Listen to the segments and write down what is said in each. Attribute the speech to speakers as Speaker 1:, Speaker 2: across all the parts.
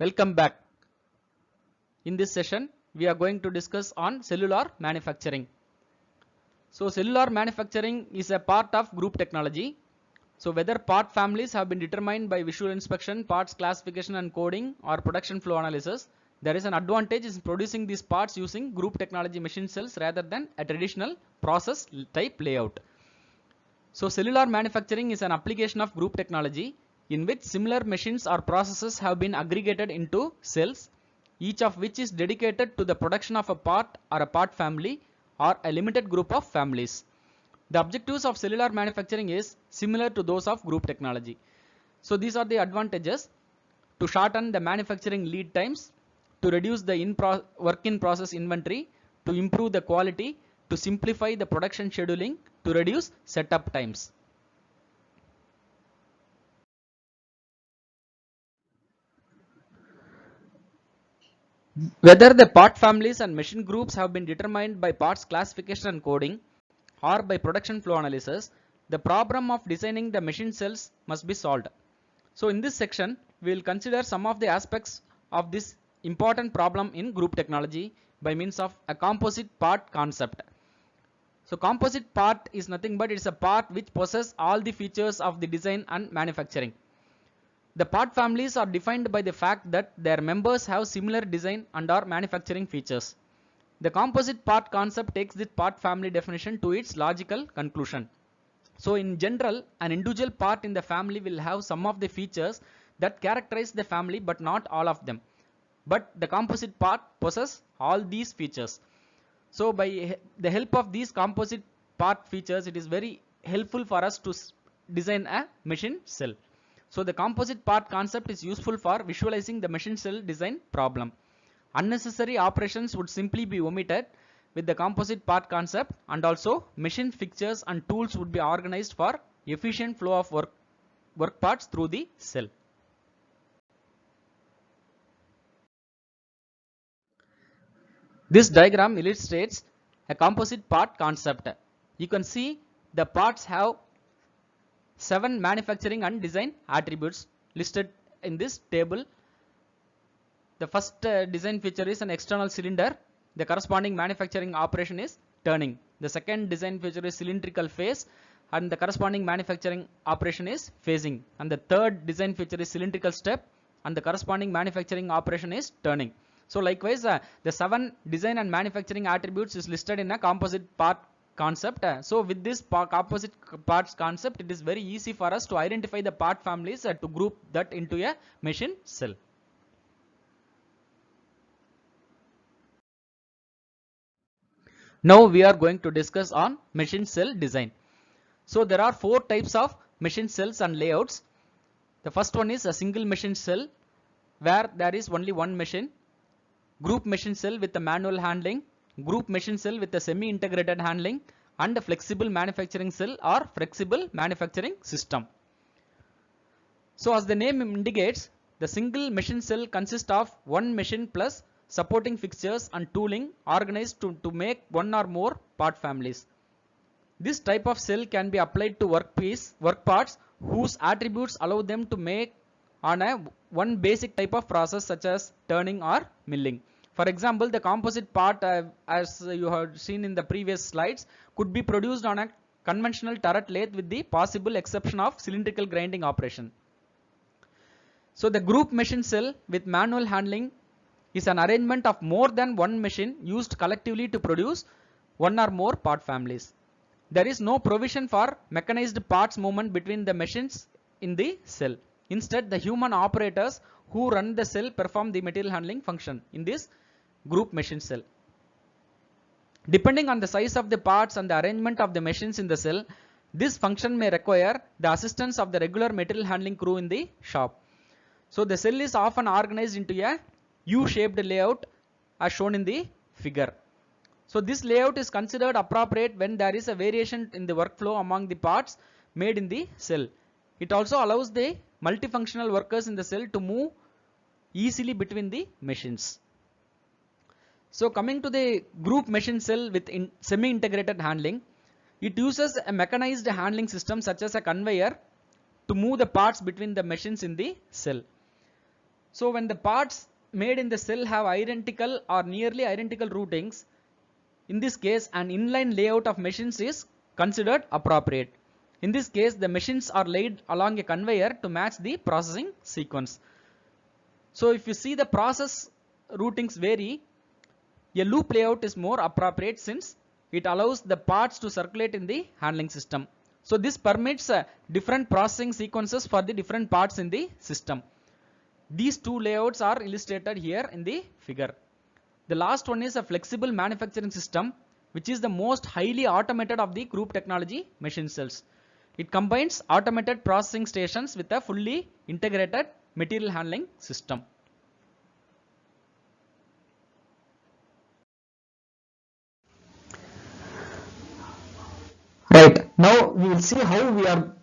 Speaker 1: Welcome back. In this session, we are going to discuss on cellular manufacturing. So cellular manufacturing is a part of group technology. So whether part families have been determined by visual inspection, parts classification and coding, or production flow analysis, there is an advantage in producing these parts using group technology machine cells rather than a traditional process type layout. So cellular manufacturing is an application of group technology in which similar machines or processes have been aggregated into cells, each of which is dedicated to the production of a part or a part family or a limited group of families. The objectives of cellular manufacturing is similar to those of group technology. So these are the advantages: to shorten the manufacturing lead times, to reduce the work in process inventory, to improve the quality, to simplify the production scheduling, to reduce setup times. Whether the part families and machine groups have been determined by parts classification and coding or by production flow analysis, the problem of designing the machine cells must be solved. So in this section, we will consider some of the aspects of this important problem in group technology by means of a composite part concept. So composite part is nothing but it is a part which possesses all the features of the design and manufacturing. The part families are defined by the fact that their members have similar design and or manufacturing features. The composite part concept takes the part family definition to its logical conclusion. So in general, an individual part in the family will have some of the features that characterize the family but not all of them. But the composite part possesses all these features. So by the help of these composite part features, it is very helpful for us to design a machine cell. So the composite part concept is useful for visualizing the machine cell design problem. Unnecessary operations would simply be omitted with the composite part concept, and also machine fixtures and tools would be organized for efficient flow of work parts through the cell. This diagram illustrates a composite part concept. You can see the parts have 7 manufacturing and design attributes listed in this table. The first design feature is an external cylinder. The corresponding manufacturing operation is turning. The second design feature is cylindrical face, and the corresponding manufacturing operation is phasing. And the third design feature is cylindrical step, and the corresponding manufacturing operation is turning. So likewise, the 7 design and manufacturing attributes is listed in a composite part concept. So with this composite parts concept, it is very easy for us to identify the part families to group that into a machine cell. Now we are going to discuss on machine cell design. So there are 4 types of machine cells and layouts. The first one is a single machine cell where there is only one machine, group machine cell with a manual handling, group machine cell with a semi-integrated handling, and a flexible manufacturing cell or flexible manufacturing system. So as the name indicates, the single machine cell consists of one machine plus supporting fixtures and tooling organized to make one or more part families. This type of cell can be applied to work parts whose attributes allow them to make on one basic type of process such as turning or milling. For example, the composite part, as you have seen in the previous slides, could be produced on a conventional turret lathe with the possible exception of cylindrical grinding operation. So the group machine cell with manual handling is an arrangement of more than one machine used collectively to produce one or more part families. There is no provision for mechanized parts movement between the machines in the cell. Instead, the human operators who run the cell perform the material handling function in this group machine cell. Depending on the size of the parts and the arrangement of the machines in the cell, this function may require the assistance of the regular material handling crew in the shop. So the cell is often organized into a U-shaped layout as shown in the figure. So this layout is considered appropriate when there is a variation in the workflow among the parts made in the cell. It also allows the multifunctional workers in the cell to move easily between the machines. So coming to the group machine cell with semi-integrated handling, it uses a mechanized handling system such as a conveyor to move the parts between the machines in the cell. So when the parts made in the cell have identical or nearly identical routings, in this case an inline layout of machines is considered appropriate. In this case the machines are laid along a conveyor to match the processing sequence. So if you see the process routings vary, a loop layout is more appropriate since it allows the parts to circulate in the handling system. So this permits different processing sequences for the different parts in the system. These two layouts are illustrated here in the figure. The last one is a flexible manufacturing system, which is the most highly automated of the group technology machine cells. It combines automated processing stations with a fully integrated material handling system. Right, now we will see how we are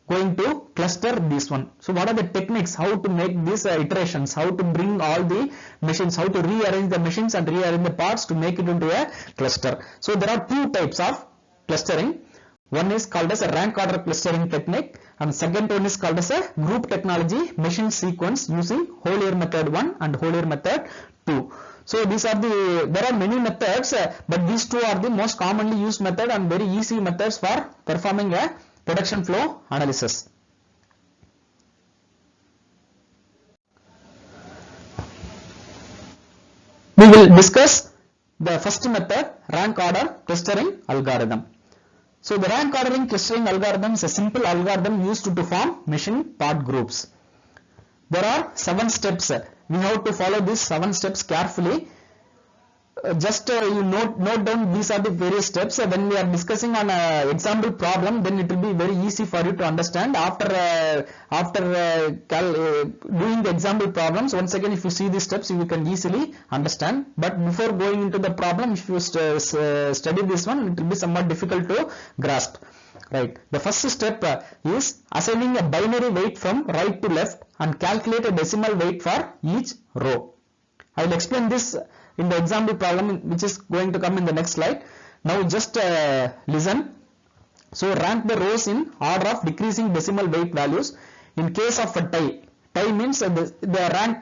Speaker 1: going to cluster this one. So what are the techniques, how to make these iterations, how to bring all the machines, how to rearrange the machines and rearrange the parts to make it into a cluster. So there are two types of clustering. One is called as a rank order clustering technique, and second one is called as a group technology machine sequence using Hollier method 1 and Hollier method 2. So these are there are many methods, but these two are the most commonly used method and very easy methods for performing a production flow analysis. We will discuss the first method, rank order clustering algorithm. So the rank ordering clustering algorithm is a simple algorithm used to form machine part groups. There are 7 steps. We have to follow these 7 steps carefully. You note down these are the various steps. When we are discussing on an example problem, then it will be very easy for you to understand. After doing the example problems, once again if you see these steps, you can easily understand. But before going into the problem, if you study this one, it will be somewhat difficult to grasp. Right. The first step is assigning a binary weight from right to left and calculate a decimal weight for each row. I will explain this in the example problem which is going to come in the next slide. Now just listen. So rank the rows in order of decreasing decimal weight values. In case of a tie means the rank,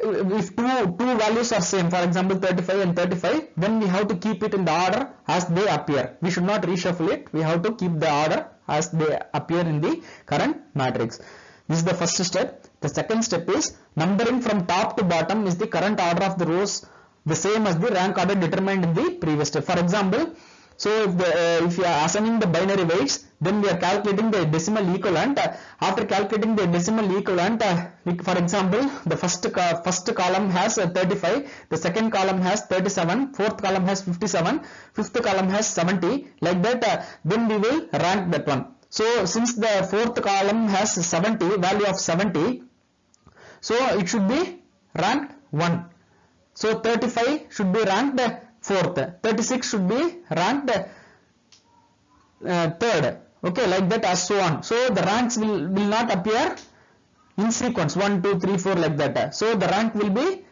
Speaker 1: if two values are same, for example 35 and 35, then we have to keep it in the order as they appear. We should not reshuffle it. We have to keep the order as they appear in the current matrix. This is the first step. The second step is numbering from top to bottom is the current order of the rows the same as the rank order determined in the previous step. For example, so if you are assigning the binary weights, then we are calculating the decimal equivalent. After calculating the decimal equivalent, for example, the first column has 35, the second column has 37, fourth column has 57, fifth column has 70. Like that, then we will rank that one. So since the fourth column has 70, value of 70, so it should be ranked 1. So 35 should be ranked 4th, 36 should be ranked 3rd. Okay, like that, as so on. So the ranks will not appear in sequence 1, 2, 3, 4 like that. So the rank will be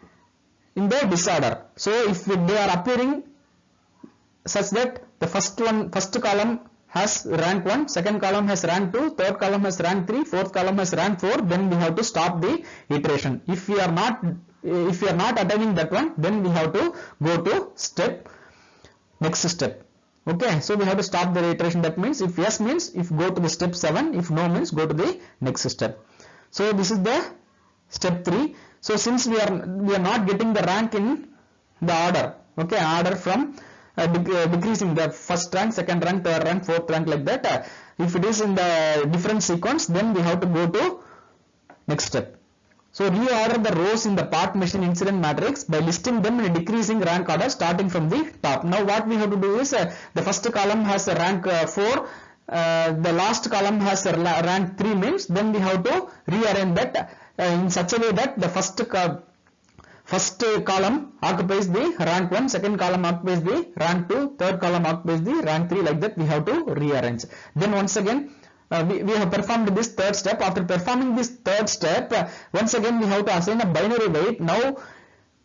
Speaker 1: in the disorder. So if they are appearing such that the first column has rank 1, second column has rank 2, third column has rank 3, fourth column has rank 4, then we have to stop the iteration. If we are not attaining that one, then we have to go to next step. Okay, so we have to stop the iteration. That means if yes means if go to the step 7, if no means go to the next step. So this is the step 3. So since we are not getting the rank in the order, okay, order from decreasing the first rank, second rank, third rank, fourth rank, like that. If it is in the different sequence, then we have to go to next step. So reorder the rows in the part machine incident matrix by listing them in a decreasing rank order starting from the top. Now what we have to do is the first column has a rank 4, the last column has a rank 3 means, then we have to rearrange that in such a way that the first column occupies the rank 1, second column occupies the rank 2, third column occupies the rank 3, like that we have to rearrange. Then once again we have performed this third step. After performing this third step, once again we have to assign a binary weight. Now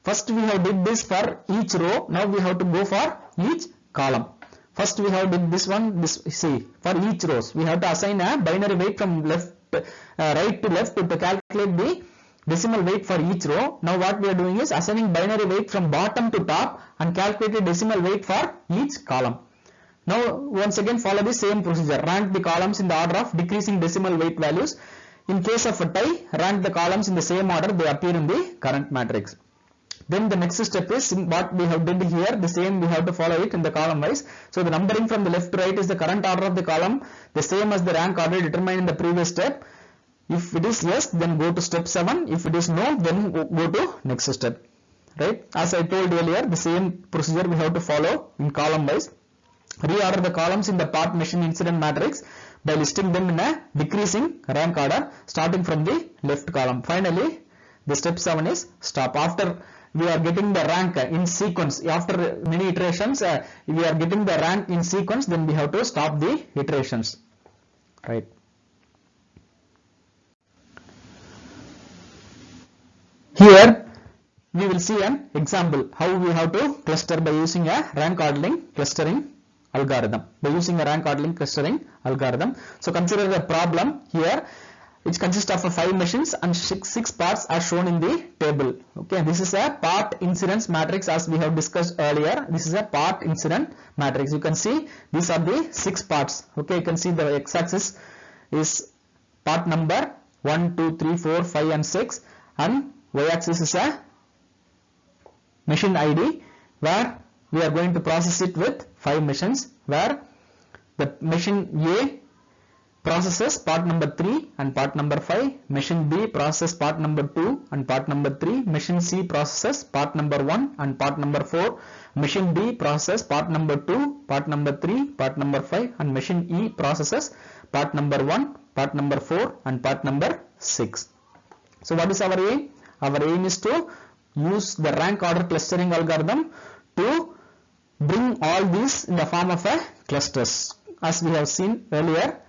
Speaker 1: first we have did this for each row, now we have to go for each column. First we have did this one, see, for each rows we have to assign a binary weight from right to left to calculate the
Speaker 2: decimal weight for each row. Now what we are doing is assigning binary weight from bottom to top and calculate decimal weight for each column. Now once again follow the same procedure. Rank the columns in the order of decreasing decimal weight values. In case of a tie, rank the columns in the same order they appear in the current matrix. Then the next step is what we have did here, the same we have to follow it in the column wise. So the numbering from the left to right is the current order of the column, the same as the rank order determined in the previous step. If it is yes, then go to step 7. If it is no, then go to next step. Right? As I told earlier, the same procedure we have to follow in column wise. Reorder the columns in the part machine incident matrix by listing them in a decreasing rank order starting from the left column. Finally, the step 7 is stop. After we are getting the rank in sequence, after many iterations, we are getting the rank in sequence, then we have to stop the iterations. Right. Here we will see an example how we have to cluster by using a rank ordering clustering algorithm. So consider the problem here, which consists of 5 machines and 6 parts are shown in the table. Okay, this is a part incidence matrix as we have discussed earlier. This is a part incident matrix. You can see these are the 6 parts. Okay, you can see the x-axis is part number 1, 2, 3, 4, 5 and 6, and y-axis is a machine ID where we are going to process it with 5 machines, where the machine A processes part number 3 and part number 5, machine B processes part number 2 and part number 3, machine C processes part number 1 and part number 4, machine D processes part number 2, part number 3, part number 5, and machine E processes part number 1, part number 4 and part number 6. So what is our aim? Our aim is to use the rank order clustering algorithm to bring all these in the form of a clusters, as we have seen earlier.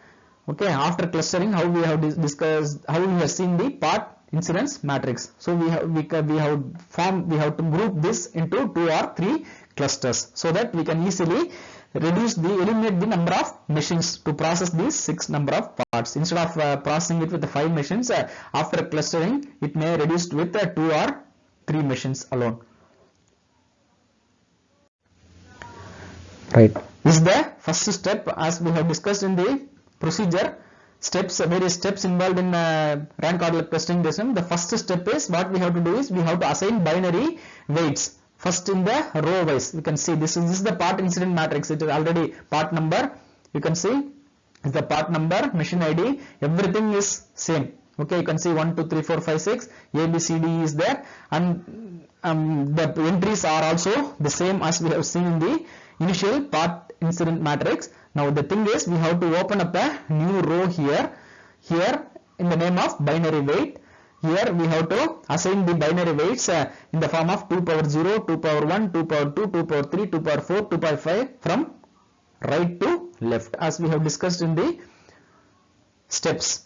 Speaker 2: Okay, after clustering, how we have discussed, how we have seen the part incidence matrix. So we have to group this into 2 or 3 clusters so that we can easily eliminate the number of machines to process these 6 number of parts. Instead of processing it with the 5 machines, after clustering it may reduce with 2 or 3 machines alone. Right. This is the first step as we have discussed in the procedure. Various steps involved in rank order clustering system. The first step is what we have to do is we have to assign binary weights. First in the row wise, you can see this is the part incident matrix. It is already part number. You can see is the part number, machine ID, everything is same. Okay, you can see 1, 2, 3, 4, 5, 6, A, B, C, D is there, and the entries are also the same as we have seen in the initial part incident matrix. Now the thing is we have to open up a new row here in the name of binary weight. Here we have to assign the binary weights in the form of 2 power 0, 2 power 1, 2 power 2, 2 power 3, 2 power 4, 2 power 5 from right to left as we have discussed in the steps.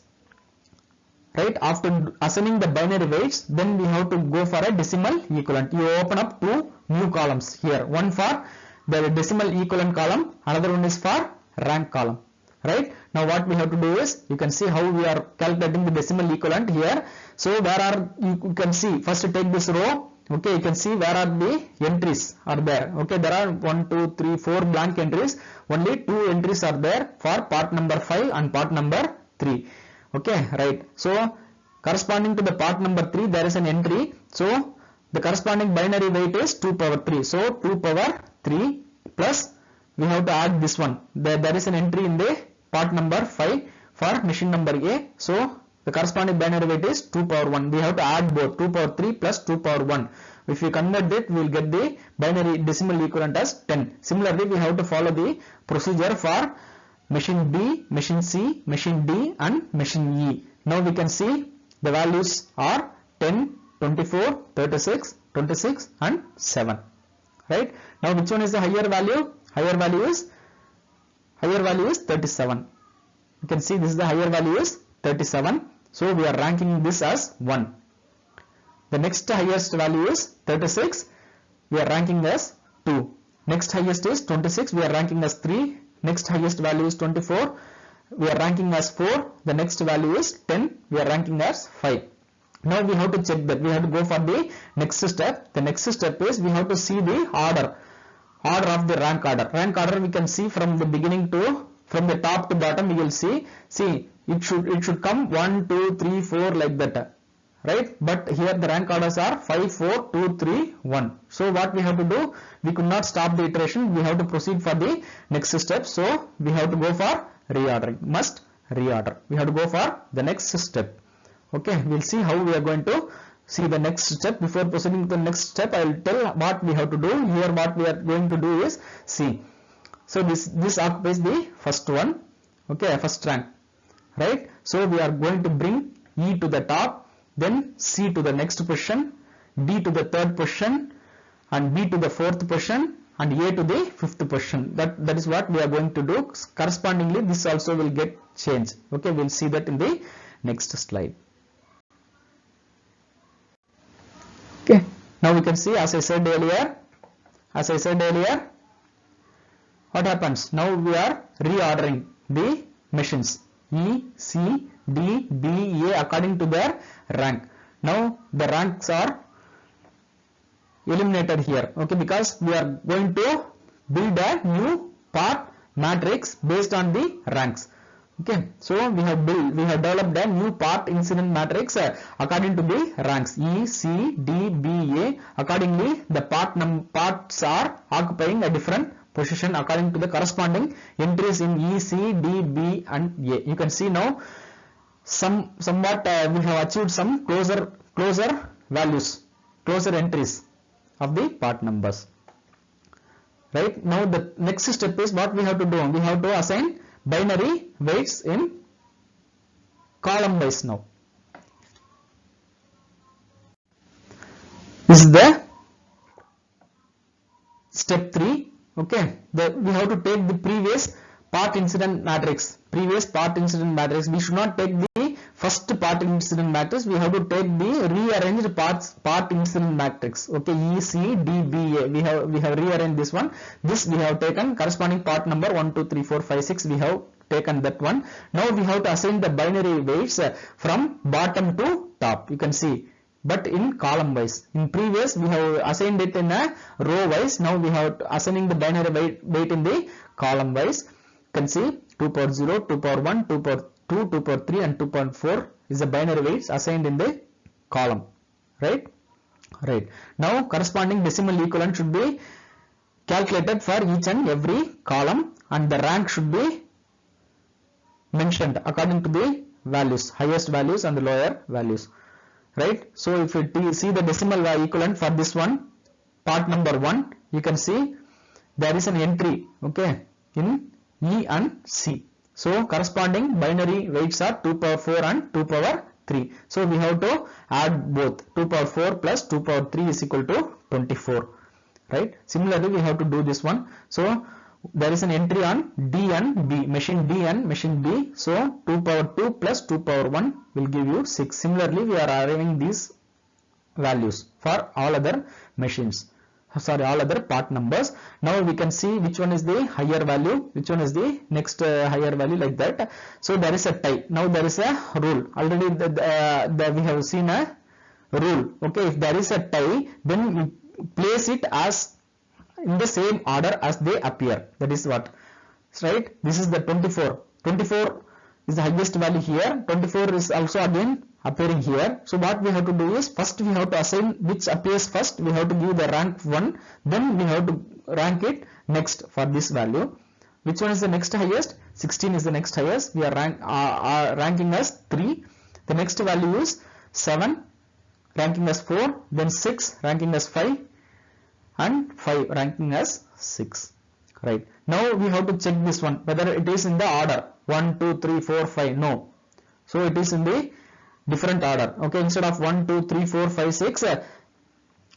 Speaker 2: Right, after assigning the binary weights, then we have to go for a decimal equivalent. You open up 2 new columns here, one for the decimal equivalent column, another one is for rank column. Right, now what we have to do is, you can see how we are calculating the decimal equivalent here. So where are, you can see, first take this row. Okay, you can see where are the entries are there. Okay, there are 1, 2, 3, 4 blank entries. Only 2 entries are there for part number 5 and part number 3. Okay, right. So corresponding to the part number 3 there is an entry. So the corresponding binary weight is 2 power 3. So 2 power 3 plus we have to add this one. There is an entry in the part number 5 for machine number A. So the corresponding binary weight is 2 power 1. We have to add both 2 power 3 plus 2 power 1. If we convert it, we will get the binary decimal equivalent as 10. Similarly, we have to follow the procedure for machine B, machine C, machine D and machine E. Now we can see the values are 10, 24, 36, 26 and 7. Right? Now which one is the higher value? Higher value is 37. You can see this is the higher value is 37. So we are ranking this as 1. The next highest value is 36. We are ranking as 2. Next highest is 26. We are ranking as 3. Next highest value is 24. We are ranking as 4. The next value is 10. We are ranking as 5. Now we have to check that. We have to go for the next step. The next step is we have to see the order of the rank order. Rank order we can see from the beginning to, from the top to bottom we will see it should come 1 2 3 4 like that, right? But here the rank orders are 5 4 2 3 1. So what we have to do, we could not stop the iteration, we have to proceed for the next step. So we have to go for reordering, must reorder. We have to go for the next step. Okay, we'll see how we are going to see the next step. Before proceeding to the next step, I will tell what we have to do. Here what we are going to do is see. So this occupies the first one, okay, first rank, right? So we are going to bring E to the top, then C to the next position, D to the third position, and B to the fourth position, and A to the fifth position. That is what we are going to do. Correspondingly, this also will get changed. Okay, we'll see that in the next slide. Okay, now we can see, as I said earlier, what happens? Now we are reordering the machines E, C, D, B, A according to their rank. Now the ranks are eliminated here, okay, because we are going to build a new part matrix based on the ranks. Okay, so we have developed a new part incident matrix according to the ranks E, C, D, B, A. Accordingly, the parts are occupying a different position according to the corresponding entries in E, C, D, B, and A. You can see now somewhat we have achieved some closer values, closer entries of the part numbers. Right, now the next step is what we have to do. We have to assign binary weights in column wise. Now this is the step 3. Okay, we have to take the previous part incident matrix. We should not take the first part incident matrix. We have to take the rearranged part incident matrix. Okay, E, C, D, B, A. We have rearranged this one. This we have taken corresponding part number 1 2 3 4 5 6. We have taken that one. Now we have to assign the binary weights from bottom to top. You can see, but in column wise. In previous we have assigned it in a row wise. Now we have assigning the binary weight in the column wise. You can see 2 power 0, 2 power 1, 2 power 2, 2 power 3 and 2 power 4 is the binary weights assigned in the column, right? Now corresponding decimal equivalent should be calculated for each and every column, and the rank should be mentioned according to the values, highest values and the lower values, right? So if you see the decimal equivalent for this one, part number 1, you can see there is an entry, okay, in E and C. So corresponding binary weights are 2 power 4 and 2 power 3. So we have to add both. 2 power 4 plus 2 power 3 is equal to 24, right? Similarly we have to do this one. So there is an entry on D and B, machine D and machine B. So 2 power 2 plus 2 power 1 will give you 6. Similarly we are arriving these values for all other machines, all other part numbers. Now we can see which one is the higher value, which one is the next higher value, like that. So there is a tie. Now there is a rule. Already we have seen a rule. Okay, if there is a tie, then you place it as in the same order as they appear. That is what, right? This is the 24. 24 is the highest value here. 24 is also again appearing here. So what we have to do is, first we have to assign which appears first. We have to give the rank 1, then we have to rank it next for this value. Which one is the next highest? 16 is the next highest. We are ranking as 3. The next value is 7, ranking as 4, then 6, ranking as 5, and 5 ranking as 6. Right, now we have to check this one whether it is in the order 1 2 3 4 5. No, so it is in the different order. Okay, instead of 1 2 3 4 5 6,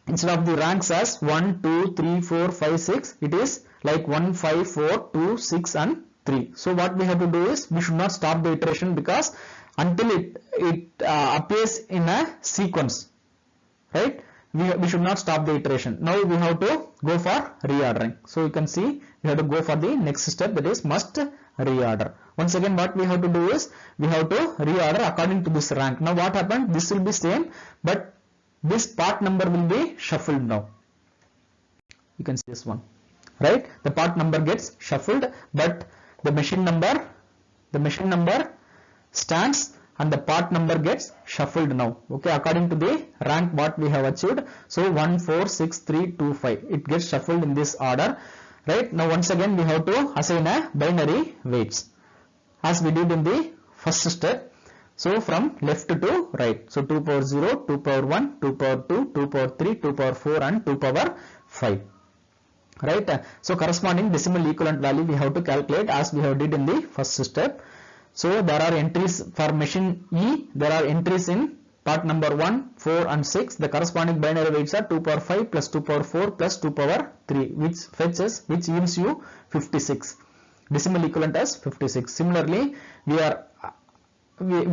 Speaker 2: instead of the ranks as 1 2 3 4 5 6, it is like 1 5 4 2 6 and 3. So what we have to do is, we should not stop the iteration, because until it appears in a sequence, right? We should not stop the iteration. Now we have to go for reordering. So you can see we have to go for the next step, that is must reorder. Once again, what we have to do is we have to reorder according to this rank. Now what happened? This will be same, but this part number will be shuffled now. You can see this one, right? The part number gets shuffled, but the machine number stands and the part number gets shuffled now. Okay, according to the rank what we have achieved. So 1, 4, 6, 3, 2, 5. It gets shuffled in this order. Right, now once again we have to assign a binary weights as we did in the first step. So from left to right. So 2 power 0, 2 power 1, 2 power 2, 2 power 3, 2 power 4 and 2 power 5. Right, so corresponding decimal equivalent value we have to calculate as we have did in the first step. So there are entries for machine E, there are entries in part number 1, 4 and 6. The corresponding binary weights are 2 power 5 plus 2 power 4 plus 2 power 3, which yields you 56. Decimal equivalent as 56. Similarly, we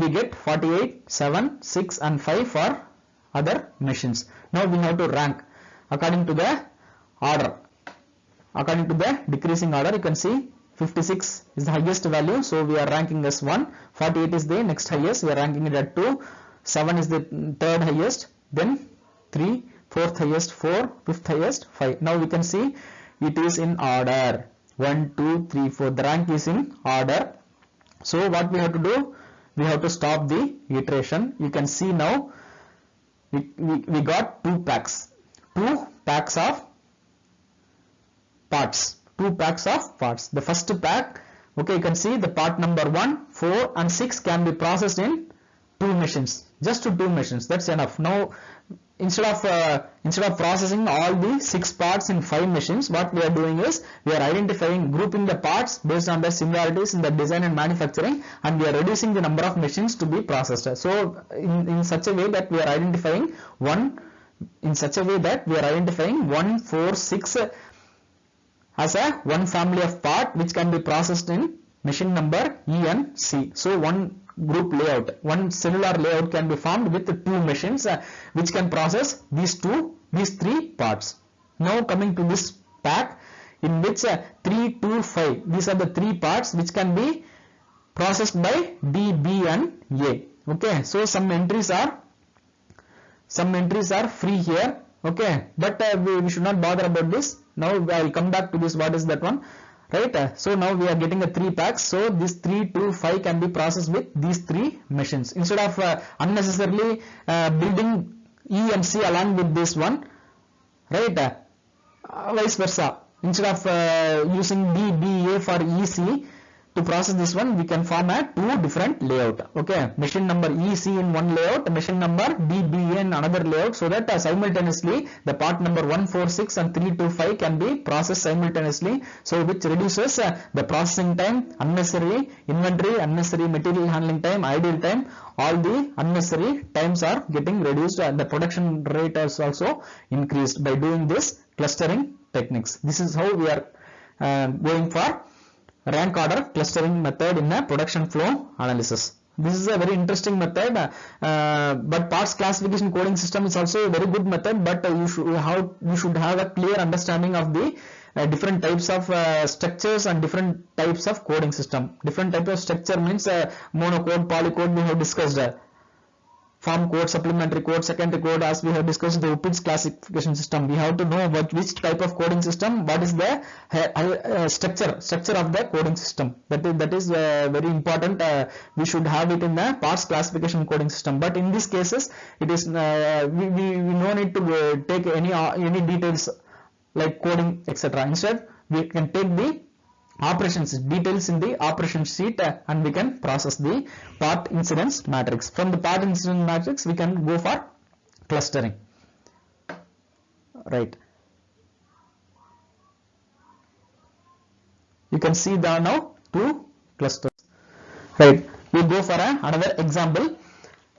Speaker 2: get 48, 7, 6 and 5 for other machines. Now we have to rank according to the order. According to the decreasing order, you can see 56 is the highest value, so we are ranking as 1. 48 is the next highest, we are ranking it at 2. 7 is the third highest, then 3, fourth highest, 4, fifth highest, 5. Now we can see it is in order. 1, 2, 3, 4. The rank is in order. So what we have to do? We have to stop the iteration. You can see now we got 2 packs. 2 packs of parts. 2 packs of parts. The first pack, okay, you can see the part number 1, 4 and 6 can be processed in 2 machines. Just 2 machines. That's enough. Now instead of processing all the 6 parts in 5 machines, what we are doing is we are grouping the parts based on their similarities in the design and manufacturing, and we are reducing the number of machines to be processed. So in such a way that we are identifying 1, 4, 6 as a one family of part which can be processed in machine number E and C. So one group layout, one cellular layout can be formed with 2 machines which can process these 3 parts. Now coming to this pack in which 3, 2, 5, these are the 3 parts which can be processed by D, B and A. Okay, so some entries are free here. Okay, but we should not bother about this. Now I will come back to this. What is that one? Right, so now we are getting a 3 packs. So this 3, 2, 5 can be processed with these 3 machines instead of unnecessarily building E and C along with this one. Right, vice versa. Instead of using D, B, A for EC to process this one, we can form a 2 different layout. Okay, machine number EC in one layout, machine number DBA in another layout, so that simultaneously the part number 1, 4, 6 and 3, 2, 5 can be processed simultaneously. So which reduces the processing time, unnecessary inventory, unnecessary material handling time, idle time. All the unnecessary times are getting reduced and the production rate is also increased by doing this clustering techniques. This is how we are going for rank order clustering method in a production flow analysis. This is a very interesting method, but parts classification coding system is also a very good method, but you should have a clear understanding of the different types of structures and different types of coding system. Different type of structure means monocode, polycode we have discussed. Form code, supplementary code, secondary code, as we have discussed the Uppitz classification system. We have to know about which type of coding system, what is the structure of the coding system. That is very important. We should have it in the parts classification coding system. But in these cases, it is we no need to take any details like coding, etc. Instead, we can take the operations details in the operation sheet and we can process the part incidence matrix. From the part incidence matrix we can go for clustering. Right, you can see there now 2 clusters. Right, we go for another example.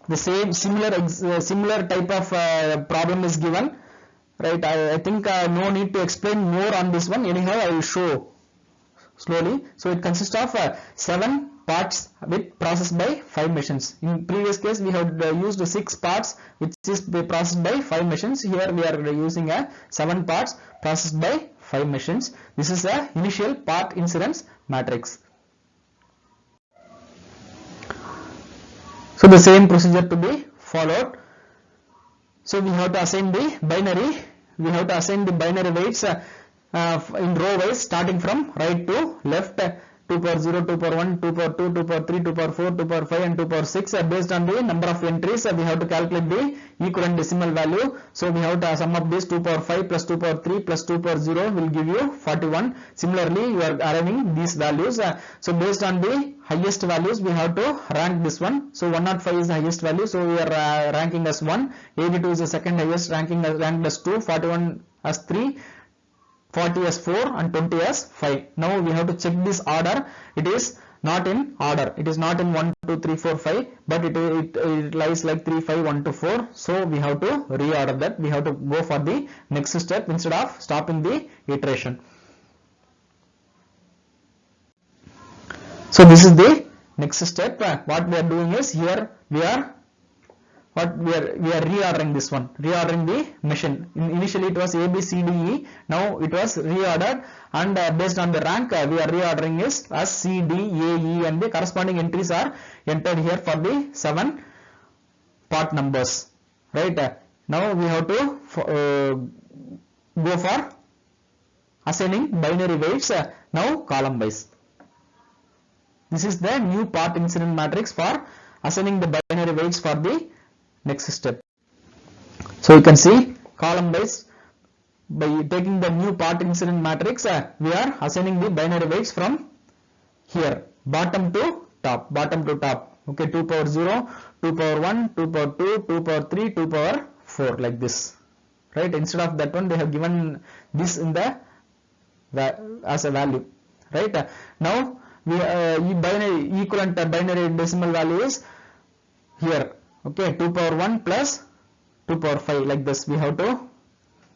Speaker 2: The similar type of problem is given. Right, I think no need to explain more on this one. Anyhow, I will show slowly. So it consists of 7 parts with processed by 5 machines. In previous case we have used 6 parts which is processed by 5 machines. Here we are using 7 parts processed by 5 machines. This is a initial part incidence matrix. So the same procedure to be followed. So we have to assign the binary. We have to assign the binary weights in row wise, starting from right to left. 2 power 0, 2 power 1, 2 power 2, 2 power 3, 2 power 4, 2 power 5 and 2 power 6. Based on the number of entries, we have to calculate the equivalent decimal value. So we have to sum up this. 2 power 5 plus 2 power 3 plus 2 power 0 will give you 41. Similarly, you are arriving these values. So based on the highest values, we have to rank this one. So 105 is the highest value, so we are ranking as 1. 82 is the second highest, ranked as 2. 41 as 3. 40 as 4 and 20 as 5. Now we have to check this order. It is not in order. It is not in 1, 2, 3, 4, 5, but it lies like 3, 5, 1 to 4. So we have to reorder that. We have to go for the next step instead of stopping the iteration. So this is the next step. What we are doing is, here we are reordering this one, reordering the machine. Initially it was A, B, C, D, E. Now it was reordered, and based on the rank, we are reordering is as C, D, A, E, and the corresponding entries are entered here for the 7 part numbers. Right? Now we have to go for assigning binary weights. Now column wise. This is the new part incident matrix for assigning the binary weights for the next step. So you can see column wise, by taking the new part incident matrix, we are assigning the binary weights from here, bottom to top. Okay, 2 power 0, 2 power 1, 2 power 2, 2 power 3, 2 power 4, like this. Right? Instead of that one, they have given this in the as a value. Right? Now we equivalent binary decimal value is here. Okay, 2 power 1 plus 2 power 5, like this. We have to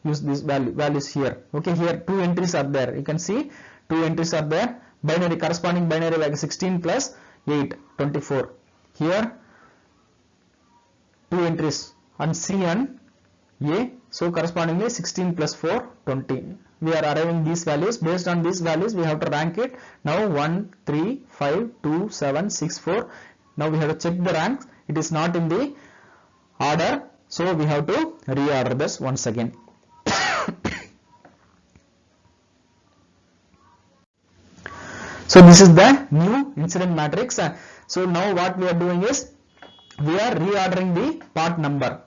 Speaker 2: use these values here. Okay, here 2 entries are there. You can see 2 entries are there. Binary, corresponding binary value 16 plus 8, 24. Here 2 entries on C and A. So correspondingly 16 plus 4, 20. We are arriving these values. Based on these values, we have to rank it. Now 1, 3, 5, 2, 7, 6, 4. Now we have to check the ranks. It is not in the order, so we have to reorder this once again. So this is the new incident matrix. So now what we are doing is, we are reordering the part number.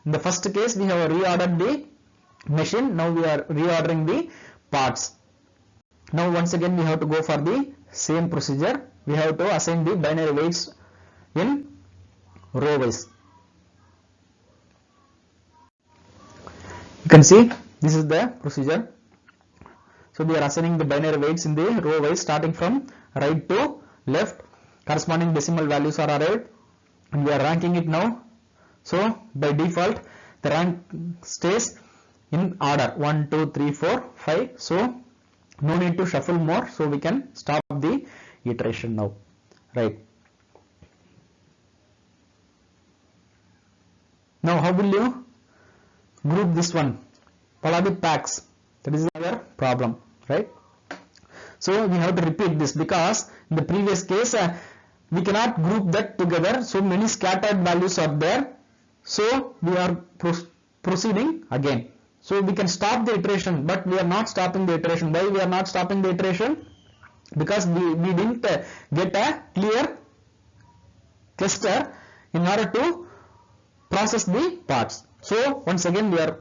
Speaker 2: In the first case, we have reordered the machine. Now we are reordering the parts. Now once again we have to go for the same procedure. We have to assign the binary weights in row wise. You can see this is the procedure. So we are assigning the binary weights in the row wise, starting from right to left. Corresponding decimal values are arrived, and we are ranking it now. So by default, the rank stays in order 1, 2, 3, 4, 5. So no need to shuffle more. So we can stop the iteration now. Right. Now how will you group this one? Polybic packs. That is our problem, right? So we have to repeat this, because in the previous case we cannot group that together. So many scattered values are there. So we are proceeding again. So we can stop the iteration, but we are not stopping the iteration. Why we are not stopping the iteration? Because we didn't get a clear cluster in order to process the parts. So once again we are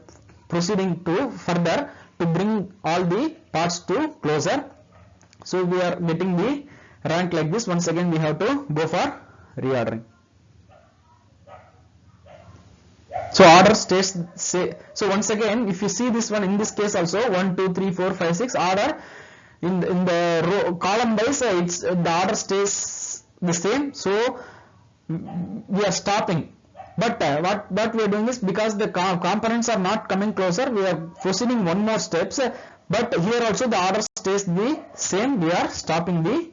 Speaker 2: proceeding to further to bring all the parts to closer. So we are getting the rank like this. Once again we have to go for reordering. So order stays so once again, if you see this one, in this case also 1, 2, 3, 4, 5, 6 order in the row column wise, it's the order stays the same. So we are stopping. But what we are doing is, because the components are not coming closer, we are proceeding one more steps. But here also the order stays the same. We are stopping the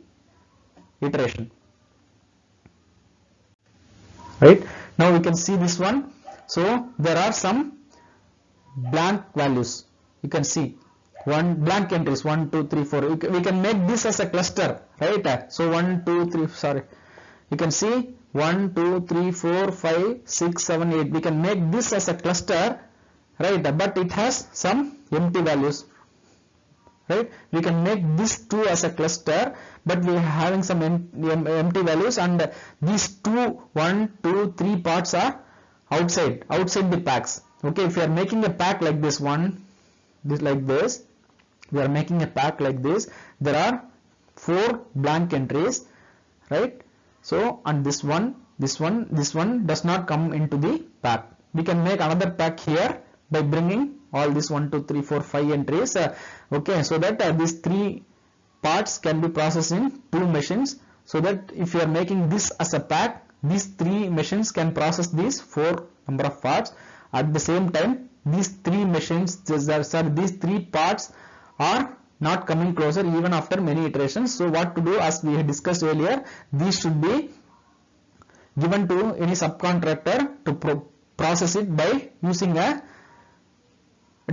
Speaker 2: iteration. Right? Now we can see this one. So there are some blank values. You can see one blank entries 1, 2, 3, 4. We can make this as a cluster, right? So 1, 2, 3. Sorry. You can see 1, 2, 3, 4, 5, 6, 7, 8. We can make this as a cluster, right? But it has some empty values, right? We can make this 2 as a cluster, but we are having some empty values, and these 2, 1, 2, 3 parts are outside the packs. Okay, if you are making a pack like this one, this like this, we are making a pack like this, there are 4 blank entries, right? So, and this one does not come into the pack. We can make another pack here by bringing all these 1, 2, 3, 4, 5 entries, okay, so that these 3 parts can be processed in 2 machines, so that if you are making this as a pack, these 3 machines can process these 4 number of parts. At the same time, these 3 machines, these 3 parts are not coming closer even after many iterations. So what to do, as we had discussed earlier, these should be given to any subcontractor to process it by using a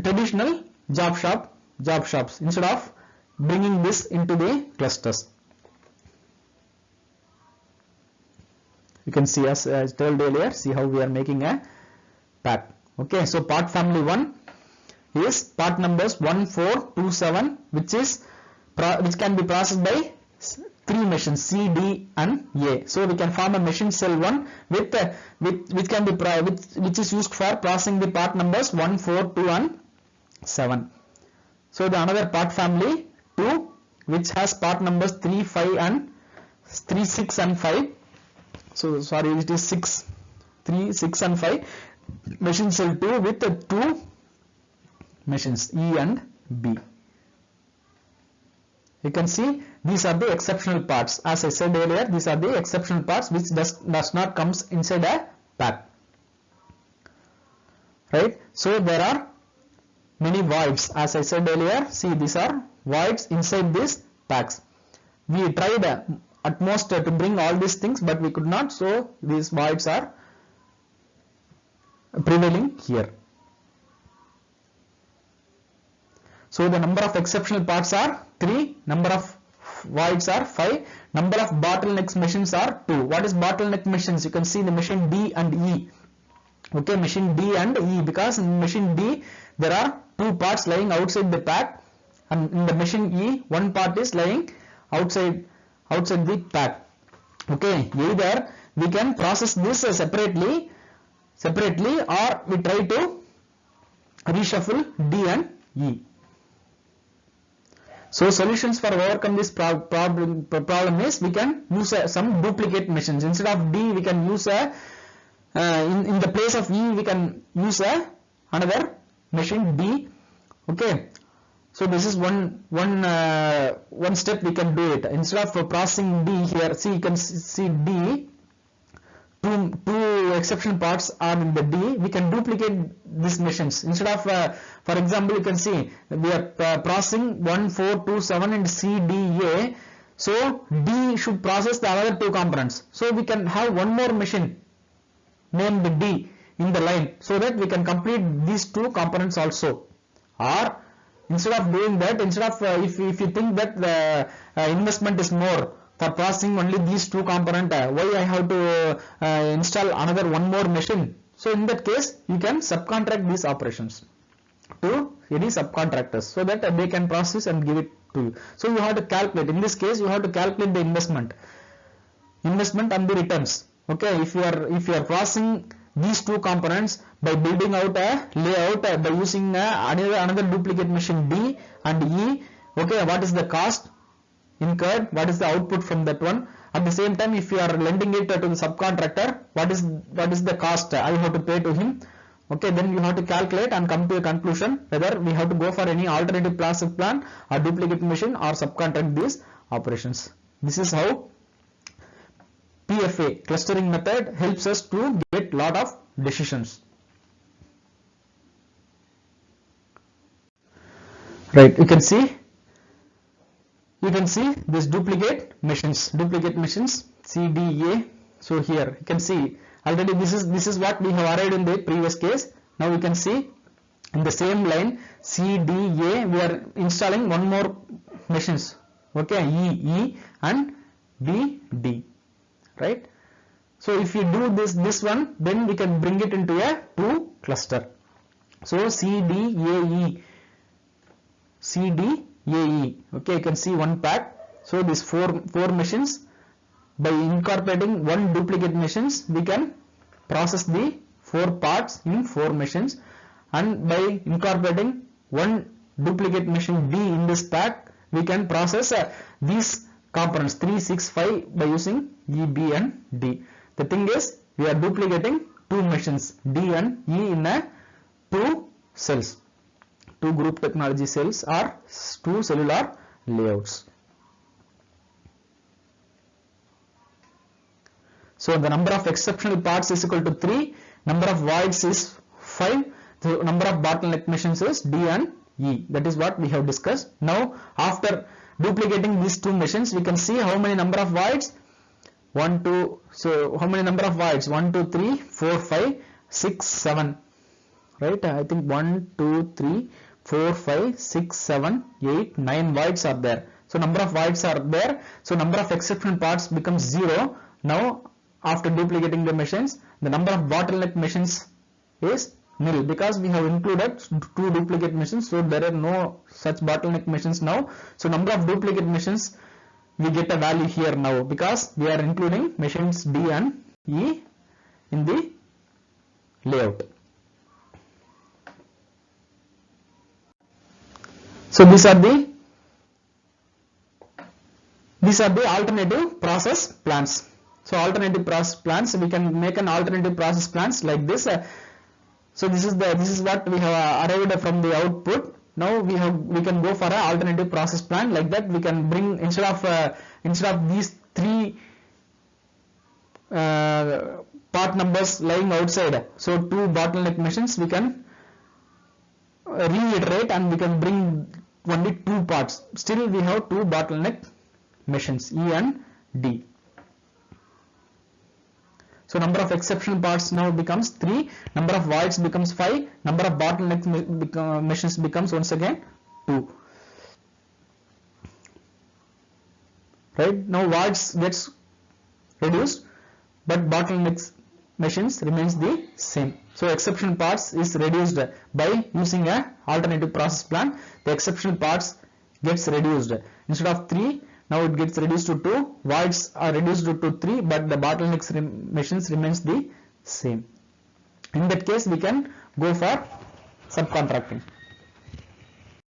Speaker 2: traditional job shops instead of bringing this into the clusters. You can see, as I told earlier, see how we are making a pack. Okay, so part family 1 is part numbers 1, 4, 2, 7, which can be processed by 3 machines, C, D and A. So we can form a machine cell 1 which is used for processing the part numbers 1, 4, 2 and 7. So the another part family 2, which has part numbers 3, 5 and 3, 6 and 5. So sorry, it is 6, 3, 6 and 5. Machine cell 2 with 2 machines, E and B. You can see these are the exceptional parts. As I said earlier, these are the exceptional parts which does not comes inside a pack, right? So there are many voids, as I said earlier. See, these are voids inside these packs. We tried at most to bring all these things, but we could not, so these voids are prevailing here. So the number of exceptional parts are 3, number of voids are 5, number of bottleneck machines are 2. What is bottleneck machines? You can see the machine D and E. Okay, machine D and E, because in machine D there are 2 parts lying outside the pack, and in the machine E 1 part is lying outside the pack. Okay, either we can process this separately, or we try to reshuffle D and E. So solutions for overcome this problem is, we can use some duplicate machines. Instead of D, we can use in the place of E, we can use another machine D. Okay, so this is one step we can do it. Instead of processing D here, see, you can see D, two exception parts are in the D. We can duplicate these machines. Instead of for example, you can see we are processing 1, 4, 2, 7 and C, D, A. So D should process the other 2 components. So we can have one more machine named D in the line, so that we can complete these 2 components also. Or instead of doing that, instead of if you think that the investment is more for processing only these 2 components, why I have to install another one more machine? So in that case, you can subcontract these operations to any subcontractors, so that they can process and give it to you. So you have to calculate. In this case, you have to calculate the investment and the returns. Okay, if you are processing these 2 components by building out a layout by using another duplicate machine D and E, okay, what is the cost incurred, what is the output from that one? At the same time, if you are lending it to the subcontractor, what is the cost I have to pay to him? Okay, then you have to calculate and come to a conclusion whether we have to go for any alternative process plan or duplicate machine or subcontract these operations. This is how PFA, clustering method, helps us to get lot of decisions. Right, you can see this duplicate machines, C, D, A. So here you can see already this is what we have arrived in the previous case. Now we can see in the same line C, D, A, we are installing one more machines. Okay, E and B, D. Right. So if you do this one, then we can bring it into a 2 cluster. So CDAE, okay, you can see one pack. So these four machines, by incorporating one duplicate machines, we can process the 4 parts in 4 machines, and by incorporating one duplicate machine D in this pack, we can process these components 3, 6, 5 by using E, B and D. The thing is, we are duplicating 2 machines D and E in a 2 cells, 2 group technology cells or 2 cellular layouts. So the number of exceptional parts is equal to 3, number of voids is 5, the number of bottleneck machines is D and E. That is what we have discussed. Now after duplicating these 2 machines, we can see how many number of voids. 1, 2, so how many number of voids? 1, 2, 3, 4, 5, 6, 7. Right? I think 1, 2, 3, 4, 5, 6, 7, 8, 9 voids are there. So number of voids are there. So number of exceptional parts becomes 0. Now after duplicating the machines, the number of bottleneck machines is nil, because we have included 2 duplicate machines, so there are no such bottleneck machines now. So number of duplicate machines, we get a value here now, because we are including machines D and E in the layout. So these are the alternative process plans. So alternative process plans, we can make an alternative process plans like this. So this is what we have arrived from the output. Now we can go for an alternative process plan like that. We can bring, instead of these 3 part numbers lying outside, so 2 bottleneck machines, we can reiterate and we can bring only 2 parts. Still we have 2 bottleneck machines, E and D. So number of exceptional parts now becomes 3, number of voids becomes 5, number of bottleneck machines becomes once again 2. Right? Now voids gets reduced, but bottleneck machines remains the same. So exceptional parts is reduced by using a alternative process plan. The exceptional parts gets reduced. Instead of 3, now it gets reduced to 2, voids are reduced to 3, but the bottleneck machines remains the same. In that case, we can go for subcontracting.